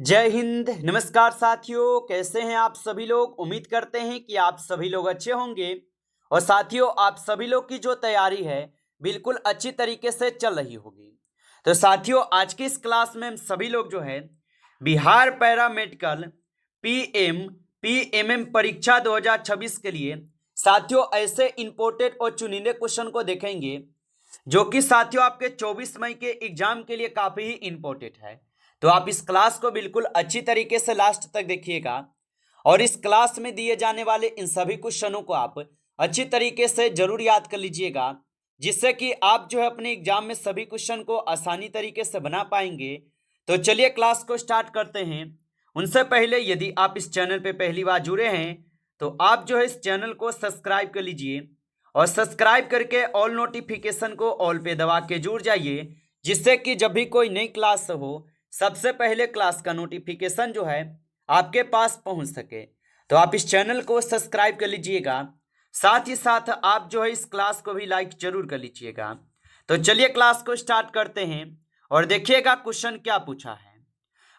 जय हिंद। नमस्कार साथियों, कैसे हैं आप सभी लोग। उम्मीद करते हैं कि आप सभी लोग अच्छे होंगे। और साथियों, आप सभी लोग की जो तैयारी है बिल्कुल अच्छी तरीके से चल रही होगी। तो साथियों, आज की इस क्लास में हम सभी लोग जो है बिहार पैरा मेडिकल पीएमएम परीक्षा 2026 के लिए साथियों ऐसे इंपोर्टेंट और चुनिंदे क्वेश्चन को देखेंगे जो कि साथियों आपके 24 मई के एग्जाम के लिए काफी ही इंपॉर्टेंट है। तो आप इस क्लास को बिल्कुल अच्छी तरीके से लास्ट तक देखिएगा और इस क्लास में दिए जाने वाले इन सभी क्वेश्चनों को आप अच्छी तरीके से जरूर याद कर लीजिएगा, जिससे कि आप जो है अपने एग्जाम में सभी क्वेश्चन को आसानी तरीके से बना पाएंगे। तो चलिए क्लास को स्टार्ट करते हैं। उनसे पहले यदि आप इस चैनल पे पहली बार जुड़े हैं तो आप जो है इस चैनल को सब्सक्राइब कर लीजिए और सब्सक्राइब करके ऑल नोटिफिकेशन को ऑल पे दबा के जुड़ जाइए, जिससे कि जब भी कोई नई क्लास हो सबसे पहले क्लास का नोटिफिकेशन जो है आपके पास पहुंच सके। तो आप इस चैनल को सब्सक्राइब कर लीजिएगा, साथ ही साथ आप जो है इस क्लास को भी लाइक जरूर कर लीजिएगा। तो चलिए क्लास को स्टार्ट करते हैं और देखिएगा क्वेश्चन क्या पूछा है।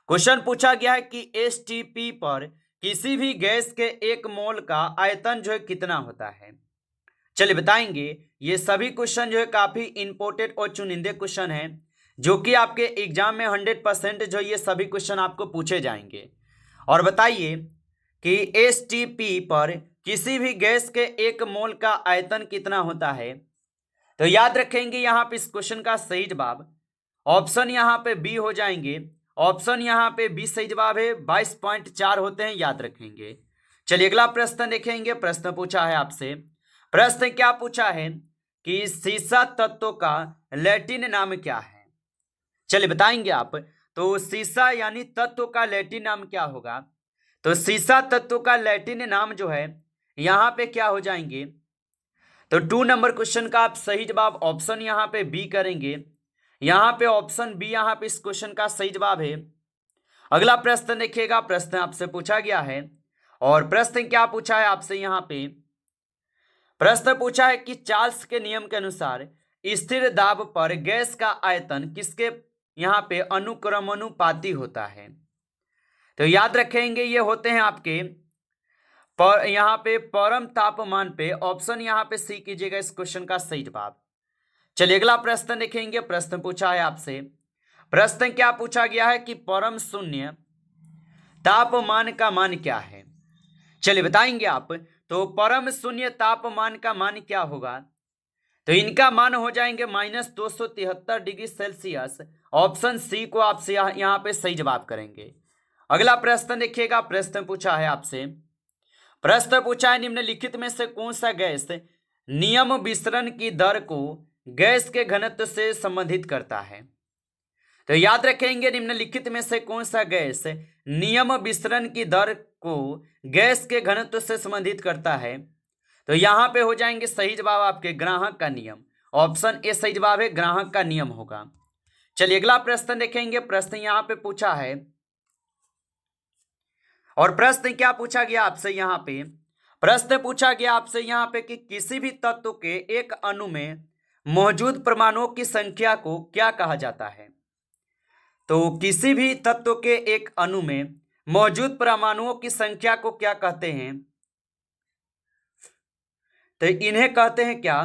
क्वेश्चन पूछा गया है कि एसटीपी पर किसी भी गैस के एक मोल का आयतन जो है कितना होता है। चलिए बताएंगे। ये सभी क्वेश्चन जो है काफी इंपॉर्टेंट और चुनिंदे क्वेश्चन हैं जो कि आपके एग्जाम में 100% जो ये सभी क्वेश्चन आपको पूछे जाएंगे। और बताइए कि एसटीपी पर किसी भी गैस के एक मोल का आयतन कितना होता है। तो याद रखेंगे यहाँ पे इस क्वेश्चन का सही जवाब ऑप्शन यहाँ पे बी हो जाएंगे। ऑप्शन यहाँ पे बी सही जवाब है। 22.4 होते हैं, याद रखेंगे। चलिए अगला प्रश्न देखेंगे। प्रश्न पूछा है आपसे। प्रश्न क्या पूछा है कि सीसा तत्व का लैटिन नाम क्या है। चलिए बताएंगे आप। तो सीसा यानी तत्व का लैटिन नाम क्या होगा। तो सीसा तत्व का लैटिन नाम जो है यहाँ पे क्या हो जाएंगे। तो 2 नंबर क्वेश्चन का आप सही जवाब ऑप्शन यहाँ पे बी करेंगे। यहाँ पे ऑप्शन बी यहाँ पे इस क्वेश्चन का सही जवाब है। अगला प्रश्न देखिएगा। प्रश्न आपसे पूछा गया है और प्रश्न क्या पूछा है आपसे यहाँ पे। प्रश्न पूछा है कि चार्ल्स के नियम के अनुसार स्थिर दाब पर गैस का आयतन किसके यहाँ पे अनुक्रमानुपाती होता है। तो याद रखेंगे ये होते हैं आपके पर यहाँ पे परम तापमान पे। ऑप्शन यहाँ पे सी कीजिएगा इस क्वेश्चन का सही जवाब। चलिए अगला प्रश्न देखेंगे। प्रश्न पूछा है आपसे। प्रश्न क्या पूछा गया है कि परम शून्य तापमान का मान क्या है। चलिए बताएंगे आप। तो परम शून्य तापमान का मान क्या होगा। तो इनका मान हो जाएंगे -273 डिग्री सेल्सियस। ऑप्शन सी को आप यहाँ पे सही जवाब करेंगे। अगला प्रश्न देखिएगा। प्रश्न पूछा है आपसे। प्रश्न पूछा है निम्नलिखित में से कौन सा गैस नियम विसरण की दर को गैस के घनत्व से संबंधित करता है। तो याद रखेंगे निम्नलिखित में से कौन सा गैस नियम विसरण की दर को गैस के घनत्व से संबंधित करता है। तो यहां पे हो जाएंगे सही जवाब आपके ग्राहक का नियम। ऑप्शन ए सही जवाब है, ग्राहक का नियम होगा। चलिए अगला प्रश्न देखेंगे। प्रश्न यहां पे पूछा है और प्रश्न क्या पूछा गया आपसे यहाँ पे। प्रश्न पूछा गया आपसे यहाँ पे कि किसी भी तत्व के एक अणु में मौजूद परमाणुओं की संख्या को क्या कहा जाता है। तो किसी भी तत्व के एक अणु में मौजूद परमाणुओं की संख्या को क्या कहते हैं। तो इन्हें कहते हैं क्या।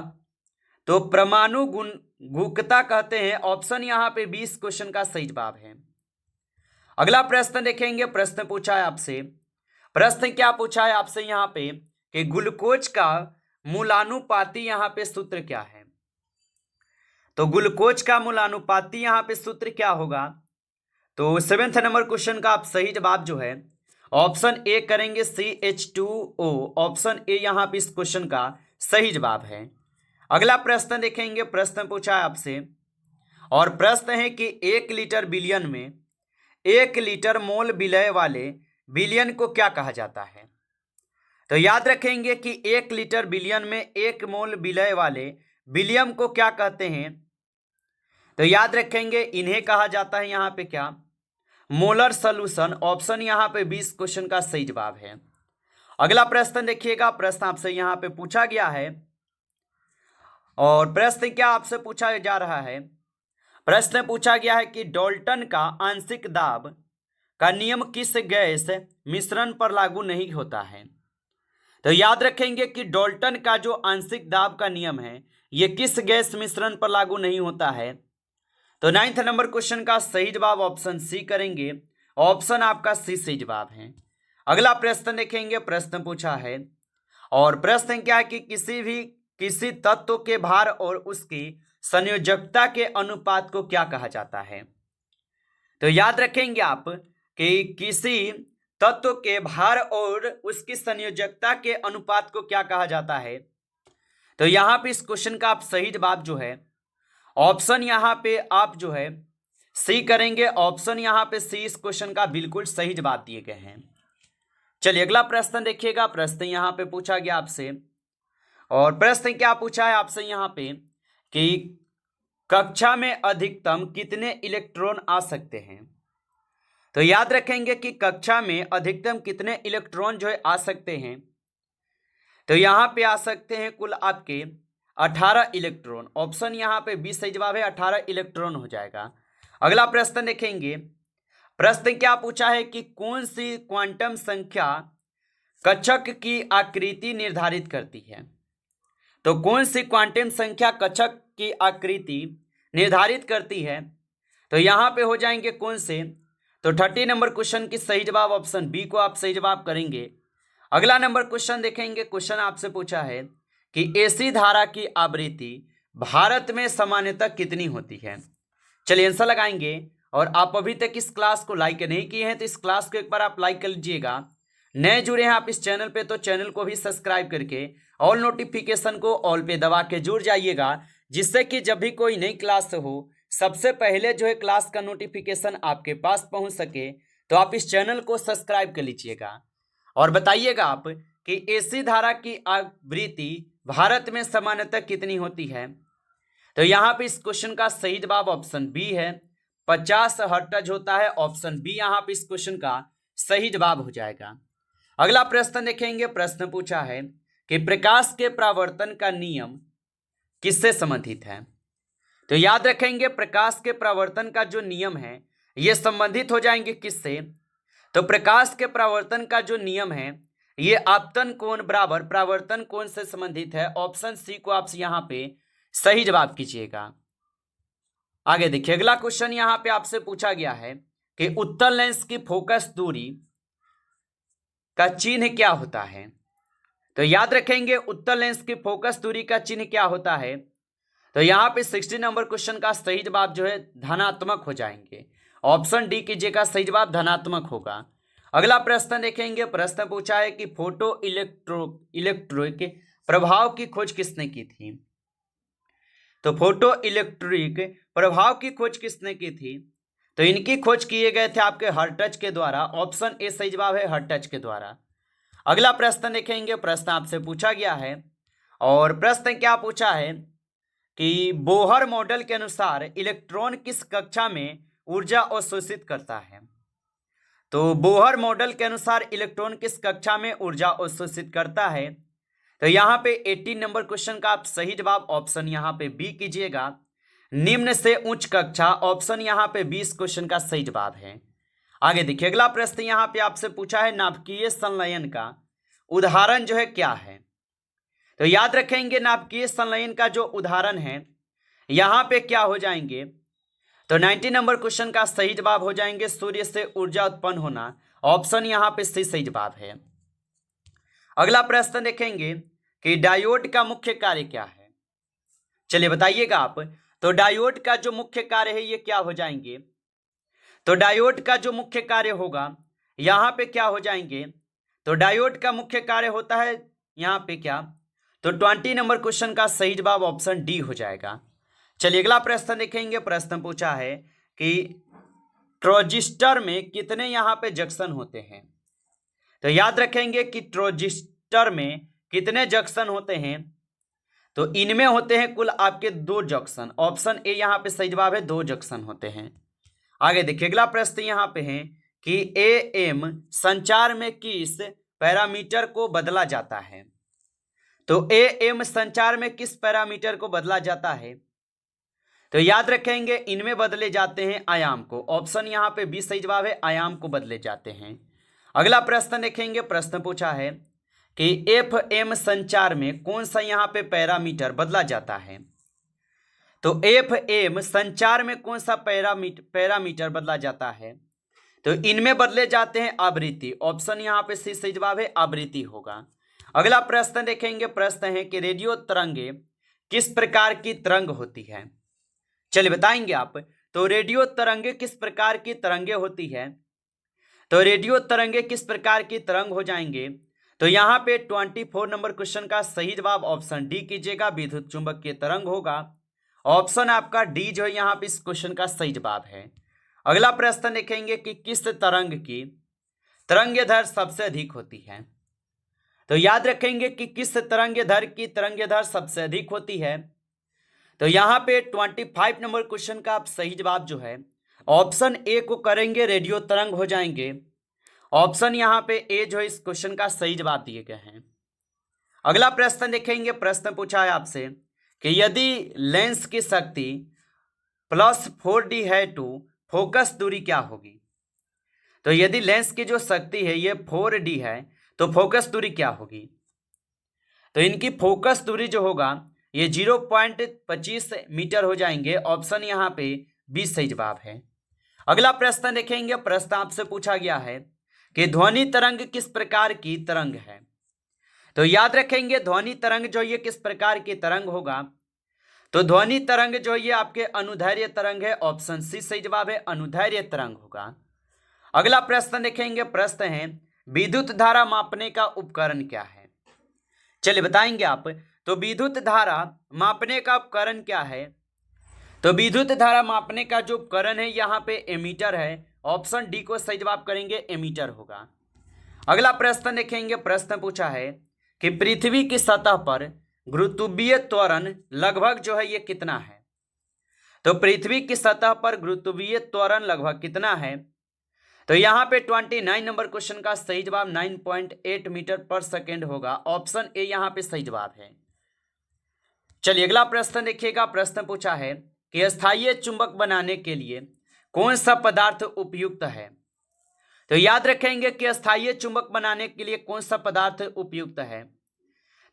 तो परमाणु गुणकता कहते हैं। ऑप्शन यहाँ पे 20 क्वेश्चन का सही जवाब है। अगला प्रश्न देखेंगे। प्रश्न पूछा है आपसे। प्रश्न क्या पूछा है आपसे यहाँ पे कि ग्लूकोज का मूलानुपाती यहाँ पे सूत्र क्या है। तो ग्लूकोज का मूलानुपाती यहाँ पे सूत्र क्या होगा। तो 7th नंबर क्वेश्चन का आप सही जवाब जो है ऑप्शन ए करेंगे CH2O। ऑप्शन ए यहाँ पे इस क्वेश्चन का सही जवाब है। अगला प्रश्न देखेंगे। प्रश्न पूछा है आपसे और प्रश्न है कि 1 लीटर बिलियन में 1 लीटर मोल विलय वाले बिलियन को क्या कहा जाता है। तो याद रखेंगे कि 1 लीटर बिलियन में 1 मोल विलय वाले विलियम को क्या कहते हैं। तो याद रखेंगे इन्हें कहा जाता है यहाँ पे क्या, मोलर सॉल्यूशन। ऑप्शन यहाँ पे 20 क्वेश्चन का सही जवाब है। अगला प्रश्न देखिएगा। प्रश्न आपसे यहाँ पे पूछा गया है और प्रश्न क्या आपसे पूछा जा रहा है। प्रश्न पूछा गया है कि डाल्टन का आंशिक दाब का नियम किस गैस मिश्रण पर लागू नहीं होता है? तो याद रखेंगे कि डाल्टन का जो आंशिक दाब का नियम है यह किस गैस मिश्रण पर लागू नहीं होता है? तो 9th नंबर क्वेश्चन का सही जवाब ऑप्शन सी करेंगे। ऑप्शन आपका सी सही जवाब है। अगला प्रश्न देखेंगे। प्रश्न पूछा है और प्रश्न क्या है कि किसी तत्व के भार और उसकी संयोजकता के अनुपात को क्या कहा जाता है? तो याद रखेंगे आप कि किसी तत्व के भार और उसकी संयोजकता के अनुपात को क्या कहा जाता है? तो यहां पे इस क्वेश्चन का आप सही जवाब जो है ऑप्शन यहां पे आप जो है सी करेंगे। ऑप्शन यहां पे सी इस क्वेश्चन का बिल्कुल सही जवाब दिए गए हैं। चलिए अगला प्रश्न देखिएगा। प्रश्न यहां पे पूछा गया आपसे और प्रश्न क्या पूछा है आपसे यहां पे कि कक्षा में अधिकतम कितने इलेक्ट्रॉन आ सकते हैं? तो याद रखेंगे कि कक्षा में अधिकतम कितने इलेक्ट्रॉन जो है आ सकते हैं। तो यहां पे आ सकते हैं कुल आपके 18 इलेक्ट्रॉन। ऑप्शन यहां पे 20 सही जवाब है, 18 इलेक्ट्रॉन हो जाएगा। अगला प्रश्न देखेंगे। प्रश्न क्या पूछा है कि कौन सी क्वांटम संख्या कक्षक की आकृति निर्धारित करती है? तो कौन सी क्वांटम संख्या कक्षक की आकृति निर्धारित करती है? तो यहां पे हो जाएंगे कौन से? तो 30 नंबर क्वेश्चन की सही जवाब ऑप्शन बी को आप सही जवाब करेंगे। अगला नंबर क्वेश्चन देखेंगे। क्वेश्चन आपसे पूछा है कि एसी धारा की आवृत्ति भारत में सामान्यतः कितनी होती है? चलिए आंसर लगाएंगे। और आप अभी तक इस क्लास को लाइक नहीं किए हैं तो इस क्लास को एक बार आप लाइक कर लीजिएगा। नए जुड़े हैं आप इस चैनल पे तो चैनल को भी सब्सक्राइब करके ऑल नोटिफिकेशन को ऑल पे दबा के जुड़ जाइएगा, जिससे कि जब भी कोई नई क्लास हो सबसे पहले जो है क्लास का नोटिफिकेशन आपके पास पहुंच सके। तो आप इस चैनल को सब्सक्राइब कर लीजिएगा और बताइएगा आप कि एसी धारा की आवृत्ति भारत में सामान्यतः कितनी होती है? तो यहां पे इस क्वेश्चन का सही जवाब ऑप्शन बी है, 50 हर्ट्ज होता है। ऑप्शन बी यहां पे इस क्वेश्चन का सही जवाब हो जाएगा। अगला प्रश्न देखेंगे। प्रश्न पूछा है कि प्रकाश के परावर्तन का नियम किससे संबंधित है? तो याद रखेंगे प्रकाश के परावर्तन का जो नियम है यह संबंधित हो जाएंगे किससे? तो प्रकाश के परावर्तन का जो नियम है यह आपतन कोण बराबर परावर्तन कोण से संबंधित है। ऑप्शन सी को आप यहां पे सही जवाब कीजिएगा। आगे देखिए अगला क्वेश्चन यहां पे आपसे पूछा गया है कि उत्तल लेंस की फोकस दूरी का चिन्ह क्या होता है? तो याद रखेंगे उत्तल लेंस की फोकस दूरी का चिन्ह क्या होता है? तो यहां पे 60 नंबर क्वेश्चन का सही जवाब जो है धनात्मक हो जाएंगे। ऑप्शन डी कीजिएगा, सही जवाब धनात्मक होगा। अगला प्रश्न देखेंगे। प्रश्न पूछा है कि फोटो इलेक्ट्रिक प्रभाव की खोज किसने की थी? तो फोटो इलेक्ट्रिक प्रभाव की खोज किसने की थी? तो इनकी खोज किए गए थे आपके हर्ट्ज के द्वारा। ऑप्शन ए सही जवाब है, हर्ट्ज के द्वारा। अगला प्रश्न देखेंगे। प्रश्न आपसे पूछा गया है और प्रश्न क्या पूछा है कि बोहर मॉडल के अनुसार इलेक्ट्रॉन किस कक्षा में ऊर्जा अवशोषित करता है? तो बोहर मॉडल के अनुसार इलेक्ट्रॉन किस कक्षा में ऊर्जा अवशोषित करता है? तो यहां पे 18 नंबर क्वेश्चन का आप सही जवाब ऑप्शन यहां पे बी कीजिएगा, निम्न से उच्च कक्षा। ऑप्शन यहां पे 20 क्वेश्चन का सही जवाब है। आगे देखिए अगला प्रश्न यहां पे आपसे पूछा है नाभिकीय संलयन का उदाहरण जो है क्या है? तो याद रखेंगे नाभिकीय संलयन का जो उदाहरण है यहां पे क्या हो जाएंगे? तो 90 नंबर क्वेश्चन का सही जवाब हो जाएंगे सूर्य से ऊर्जा उत्पन्न होना। ऑप्शन यहां पे सही जवाब है। अगला प्रश्न देखेंगे कि डायोड का मुख्य कार्य क्या है? चलिए बताइएगा आप। तो डायोड का जो मुख्य कार्य है ये क्या हो जाएंगे? तो डायोड का जो मुख्य कार्य होगा यहां पे क्या हो जाएंगे? तो डायोड का मुख्य कार्य होता है यहां पे क्या? तो 20 नंबर क्वेश्चन का सही जवाब ऑप्शन डी हो जाएगा। चलिए अगला प्रश्न देखेंगे। प्रश्न पूछा है कि ट्रांजिस्टर में कितने यहां पे जंक्शन होते हैं? तो याद रखेंगे कि ट्रांजिस्टर में कितने जंक्शन होते हैं? तो इनमें होते हैं कुल आपके 2 जंक्शन। ऑप्शन ए यहां पे सही जवाब है, 2 जंक्शन होते हैं। आगे देखिए अगला प्रश्न यहां पे है कि एएम संचार में किस पैरामीटर को बदला जाता है? तो एएम संचार में किस पैरामीटर को बदला जाता है? तो याद रखेंगे इनमें बदले जाते हैं आयाम को। ऑप्शन यहाँ पे बी सही जवाब है, आयाम को बदले जाते हैं। अगला प्रश्न देखेंगे, प्रश्न पूछा है कि FM संचार में कौन सा यहाँ पे पैरामीटर बदला जाता है। तो FM संचार में कौन सा पैरामीटर बदला जाता है। तो इनमें बदले जाते हैं आवृत्ति। ऑप्शन यहाँ पे सी सही जवाब है, आवृत्ति होगा। अगला प्रश्न देखेंगे, प्रश्न है कि रेडियो तरंगे किस प्रकार की तरंग होती है। चलिए बताएंगे आप। तो रेडियो तरंगे किस प्रकार की तरंगे होती है। तो रेडियो तरंगे किस प्रकार की तरंग हो जाएंगे। तो यहाँ पे 24 नंबर क्वेश्चन का सही जवाब ऑप्शन डी कीजिएगा, विद्युत चुंबकीय तरंग होगा। ऑप्शन आपका डी जो है यहाँ पे इस क्वेश्चन का सही जवाब है। अगला प्रश्न देखेंगे कि किस तरंग की तरंगदैर्घ्य सबसे अधिक होती है। तो याद रखेंगे कि किस तरंगदैर्घ्य की तरंगदैर्घ्य सबसे अधिक होती है। तो यहाँ पे 25 नंबर क्वेश्चन का आप सही जवाब जो है ऑप्शन ए को करेंगे, रेडियो तरंग हो जाएंगे। ऑप्शन यहाँ पे ए जो है इस क्वेश्चन का सही जवाब दिए गए हैं। अगला प्रश्न देखेंगे, प्रश्न पूछा है आपसे कि यदि लेंस की शक्ति +4D है तो फोकस दूरी क्या होगी। तो यदि लेंस की जो शक्ति है ये 4D है तो फोकस दूरी क्या होगी। तो इनकी फोकस दूरी जो होगा ये 0.25 मीटर हो जाएंगे। ऑप्शन यहाँ पे बी सही जवाब है। अगला प्रश्न देखेंगे, प्रश्न आपसे पूछा गया है कि ध्वनि तरंग किस प्रकार की तरंग है। तो याद रखेंगे ध्वनि तरंग जो ये किस प्रकार की तरंग होगा। तो ध्वनि तरंग जो ये आपके अनुदैर्घ्य तरंग है। ऑप्शन सी सही जवाब है, अनुदैर्घ्य तरंग होगा। अगला प्रश्न देखेंगे, प्रश्न है विद्युत धारा मापने का उपकरण क्या है। चलिए बताएंगे आप। तो विद्युत धारा मापने का उपकरण क्या है। तो विद्युत धारा मापने का जो उपकरण है यहाँ पे एमीटर है। ऑप्शन डी को सही जवाब करेंगे, एमीटर होगा। अगला प्रश्न देखेंगे, प्रश्न पूछा है कि पृथ्वी की सतह पर गुरुत्वीय त्वरण लगभग जो है ये कितना है। तो पृथ्वी की सतह पर गुरुत्वीय त्वरण लगभग कितना है। तो यहाँ पे 29 नंबर क्वेश्चन का सही जवाब 9.8 मीटर पर सेकेंड होगा। ऑप्शन ए यहाँ पे सही जवाब है। चलिए अगला प्रश्न देखिएगा, प्रश्न पूछा है कि अस्थायी चुंबक बनाने के लिए कौन सा पदार्थ उपयुक्त है। तो याद रखेंगे कि अस्थायी चुंबक बनाने के लिए कौन सा पदार्थ उपयुक्त है।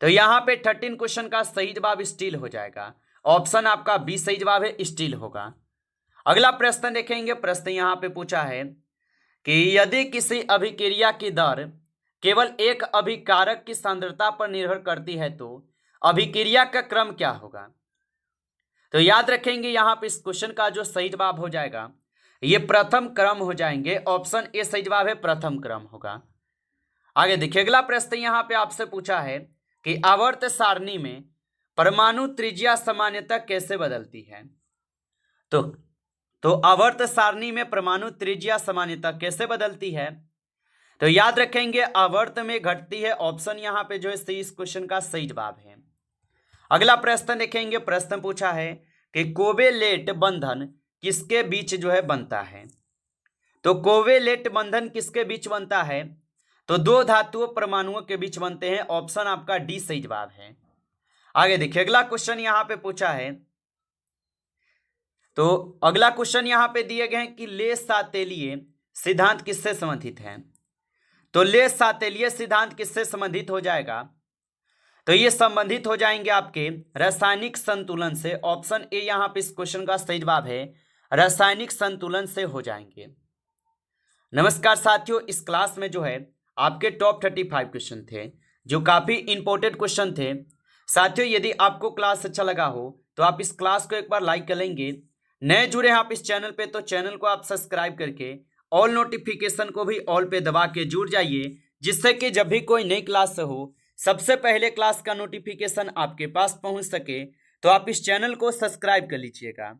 तो यहाँ पे 13 क्वेश्चन का सही जवाब स्टील हो जाएगा। ऑप्शन आपका बी सही जवाब है, स्टील होगा। अगला प्रश्न देखेंगे, प्रश्न यहाँ पे पूछा है कि यदि किसी अभिक्रिया की दर केवल एक अभिकारक की सांद्रता पर निर्भर करती है तो अभिक्रिया का क्रम क्या होगा। तो याद रखेंगे यहाँ पे इस क्वेश्चन का जो सही जवाब हो जाएगा ये प्रथम क्रम हो जाएंगे। ऑप्शन ए सही जवाब है, प्रथम क्रम होगा। आगे देखिए अगला प्रश्न यहाँ पे आपसे पूछा है कि आवर्त सारणी में परमाणु त्रिज्या सामान्यतः कैसे बदलती है। तो आवर्त सारणी में परमाणु त्रिज्या सामान्यतः कैसे बदलती है। तो याद रखेंगे आवर्त में घटती है। ऑप्शन यहाँ पे जो है इस क्वेश्चन का सही जवाब है। अगला प्रश्न देखेंगे, प्रश्न पूछा है कि कोवेलेंट बंधन किसके बीच जो है बनता है। तो कोवेलेंट बंधन किसके बीच बनता है। तो दो धातुओं परमाणुओं के बीच बनते हैं। ऑप्शन आपका डी सही जवाब है। आगे देखिए अगला क्वेश्चन यहाँ पे पूछा है। तो अगला क्वेश्चन यहाँ पे दिए गए हैं कि ले सातेलिए सिद्धांत किससे संबंधित है। तो ले सातेलिए सिद्धांत किससे संबंधित हो जाएगा। तो ये संबंधित हो जाएंगे आपके रासायनिक संतुलन से। ऑप्शन ए यहाँ पे इस क्वेश्चन का सही जवाब है, रासायनिक संतुलन से हो जाएंगे। नमस्कार साथियों, इस क्लास में जो है आपके टॉप 35 क्वेश्चन थे जो काफी इंपॉर्टेंट क्वेश्चन थे। साथियों यदि आपको क्लास अच्छा लगा हो तो आप इस क्लास को एक बार लाइक कर लेंगे। नए जुड़े हैं आप इस चैनल पे तो चैनल को आप सब्सक्राइब करके ऑल नोटिफिकेशन को भी ऑल पे दबा के जुड़ जाइए, जिससे कि जब भी कोई नई क्लास हो सबसे पहले क्लास का नोटिफिकेशन आपके पास पहुंच सके। तो आप इस चैनल को सब्सक्राइब कर लीजिएगा।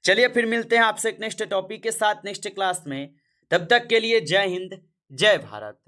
चलिए फिर मिलते हैं आपसे एक नेक्स्ट टॉपिक के साथ नेक्स्ट क्लास में। तब तक के लिए जय हिंद, जय भारत।